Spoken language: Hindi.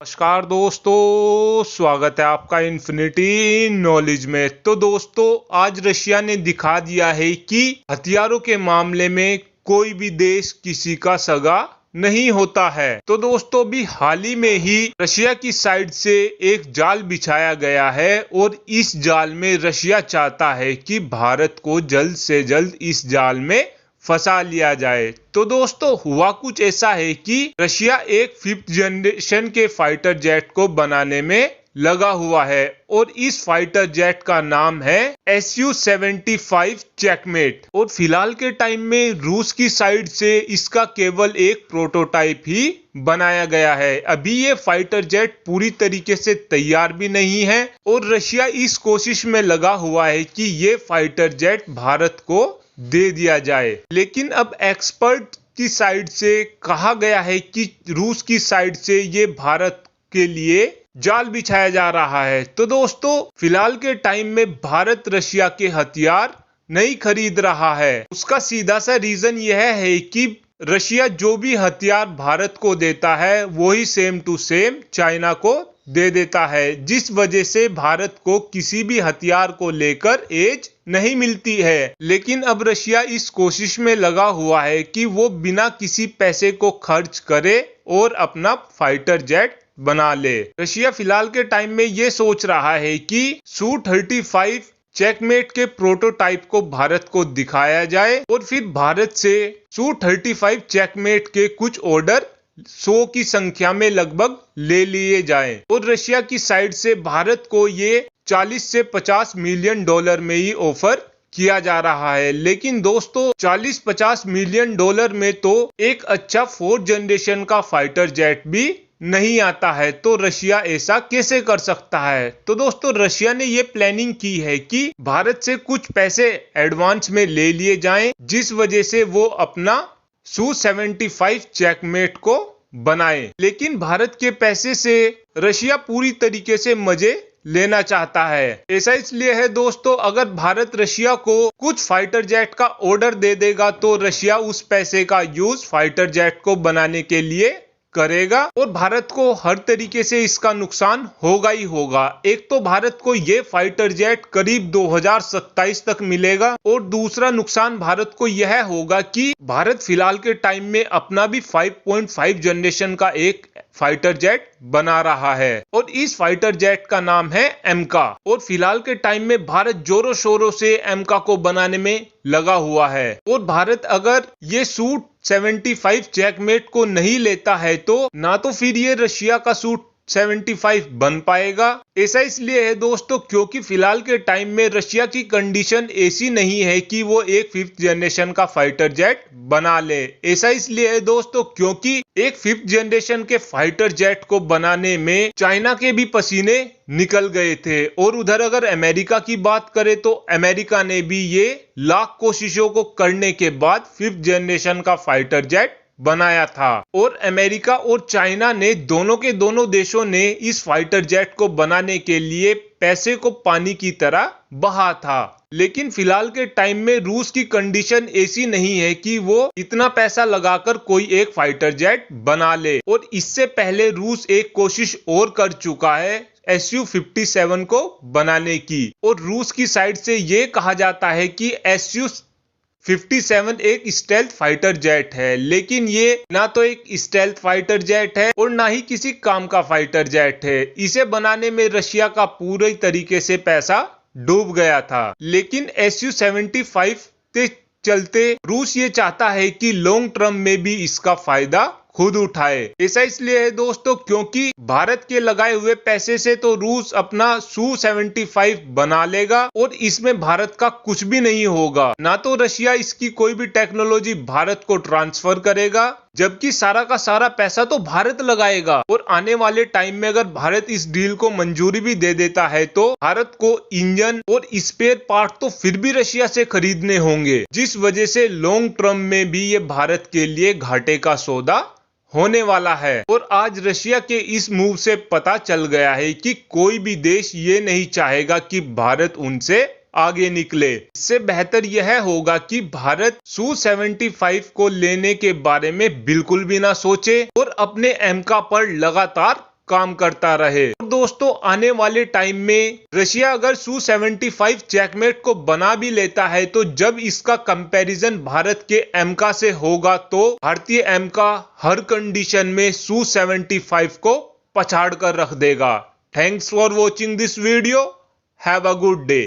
नमस्कार दोस्तों, स्वागत है आपका इन्फिनिटी नॉलेज में। तो दोस्तों, आज रशिया ने दिखा दिया है कि हथियारों के मामले में कोई भी देश किसी का सगा नहीं होता है। तो दोस्तों, भी हाल ही में ही रशिया की साइड से एक जाल बिछाया गया है और इस जाल में रशिया चाहता है कि भारत को जल्द से जल्द इस जाल में फंसा लिया जाए। तो दोस्तों, हुआ कुछ ऐसा है कि रशिया एक 5th जनरेशन के फाइटर जेट को बनाने में लगा हुआ है और इस फाइटर जेट का नाम है Su-75 चेकमेट। और फिलहाल के टाइम में रूस की साइड से इसका केवल एक प्रोटोटाइप ही बनाया गया है। अभी ये फाइटर जेट पूरी तरीके से तैयार भी नहीं है और रशिया इस कोशिश में लगा हुआ है कि ये फाइटर जेट भारत को दे दिया जाए। लेकिन अब एक्सपर्ट की साइड से कहा गया है कि रूस की साइड से ये भारत के लिए जाल बिछाया जा रहा है। तो दोस्तों, फिलहाल के टाइम में भारत रशिया के हथियार नहीं खरीद रहा है। उसका सीधा सा रीजन यह है कि रशिया जो भी हथियार भारत को देता है वही सेम टू सेम चाइना को दे देता है, जिस वजह से भारत को किसी भी हथियार को लेकर एज नहीं मिलती है। लेकिन अब रशिया इस कोशिश में लगा हुआ है कि वो बिना किसी पैसे को खर्च करे और अपना फाइटर जेट बना ले। रशिया फिलहाल के टाइम में ये सोच रहा है कि Su-35 चेकमेट के प्रोटोटाइप को भारत को दिखाया जाए और फिर भारत से Su-35 चेकमेट के कुछ ऑर्डर 100 की संख्या में लगभग ले लिए जाएं और रशिया की साइड से भारत को ये 40 से 50 मिलियन डॉलर में ही ऑफर किया जा रहा है। लेकिन दोस्तों, 40-50 मिलियन डॉलर में तो एक अच्छा 4th जनरेशन का फाइटर जेट भी नहीं आता है। तो रशिया ऐसा कैसे कर सकता है? तो दोस्तों, रशिया ने ये प्लानिंग की है कि भारत से कुछ पैसे एडवांस में ले लिए जाएं, जिस वजह से वो अपना Su-75 चेकमेट को बनाए। लेकिन भारत के पैसे से रशिया पूरी तरीके से मजे लेना चाहता है। ऐसा इसलिए है दोस्तों, अगर भारत रशिया को कुछ फाइटर जेट का ऑर्डर दे देगा तो रशिया उस पैसे का यूज फाइटर जेट को बनाने के लिए करेगा और भारत को हर तरीके से इसका नुकसान होगा ही होगा। एक तो भारत को ये फाइटर जेट करीब 2027 तक मिलेगा और दूसरा नुकसान भारत को यह होगा कि भारत फिलहाल के टाइम में अपना भी 5.5 जनरेशन का एक फाइटर जेट बना रहा है और इस फाइटर जेट का नाम है एमका। और फिलहाल के टाइम में भारत जोरों शोरों से एमका को बनाने में लगा हुआ है और भारत अगर ये Su-75 चेकमेट को नहीं लेता है तो ना तो फिर ये रशिया का Su-75 बन पाएगा। ऐसा इसलिए है दोस्तों, क्योंकि फिलहाल के टाइम में रशिया की कंडीशन ऐसी नहीं है कि वो एक 5th जनरेशन का फाइटर जेट बना ले। ऐसा इसलिए है दोस्तों, क्योंकि एक 5th जनरेशन के फाइटर जेट को बनाने में चाइना के भी पसीने निकल गए थे और उधर अगर अमेरिका की बात करें तो अमेरिका ने भी ये लाख कोशिशों को करने के बाद 5th जनरेशन का फाइटर जेट बनाया था। और अमेरिका और चाइना ने दोनों के दोनों देशों ने इस फाइटर जेट को बनाने के लिए पैसे को पानी की तरह बहा था। लेकिन फिलहाल के टाइम में रूस की कंडीशन ऐसी नहीं है कि वो इतना पैसा लगाकर कोई एक फाइटर जेट बना ले। और इससे पहले रूस एक कोशिश और कर चुका है Su-57 को बनाने की और रूस की साइड से ये कहा जाता है कि Su-57 एक स्टेल्थ फाइटर जेट है, लेकिन ये ना तो एक स्टेल्थ फाइटर जेट है और ना ही किसी काम का फाइटर जेट है। इसे बनाने में रशिया का पूरे तरीके से पैसा डूब गया था। लेकिन Su-75 के चलते रूस ये चाहता है कि लॉन्ग टर्म में भी इसका फायदा खुद उठाए। ऐसा इसलिए है दोस्तों, क्योंकि भारत के लगाए हुए पैसे से तो रूस अपना Su-75 बना लेगा और इसमें भारत का कुछ भी नहीं होगा। ना तो रशिया इसकी कोई भी टेक्नोलॉजी भारत को ट्रांसफर करेगा, जबकि सारा का सारा पैसा तो भारत लगाएगा। और आने वाले टाइम में अगर भारत इस डील को मंजूरी भी दे देता है तो भारत को इंजन और स्पेयर पार्ट तो फिर भी रशिया से खरीदने होंगे, जिस वजह से लॉन्ग टर्म में भी ये भारत के लिए घाटे का सौदा होने वाला है। और आज रशिया के इस मूव से पता चल गया है कि कोई भी देश ये नहीं चाहेगा कि भारत उनसे आगे निकले। इससे बेहतर यह होगा कि भारत Su-75 को लेने के बारे में बिल्कुल भी ना सोचे और अपने एमका पर लगातार काम करता रहे। दोस्तों आने वाले टाइम में रशिया अगर Su-75 चेकमेट को बना भी लेता है तो जब इसका कंपैरिजन भारत के एमका से होगा तो भारतीय एमका हर कंडीशन में Su-75 को पछाड़ कर रख देगा। Thanks for watching this video. Have a good day.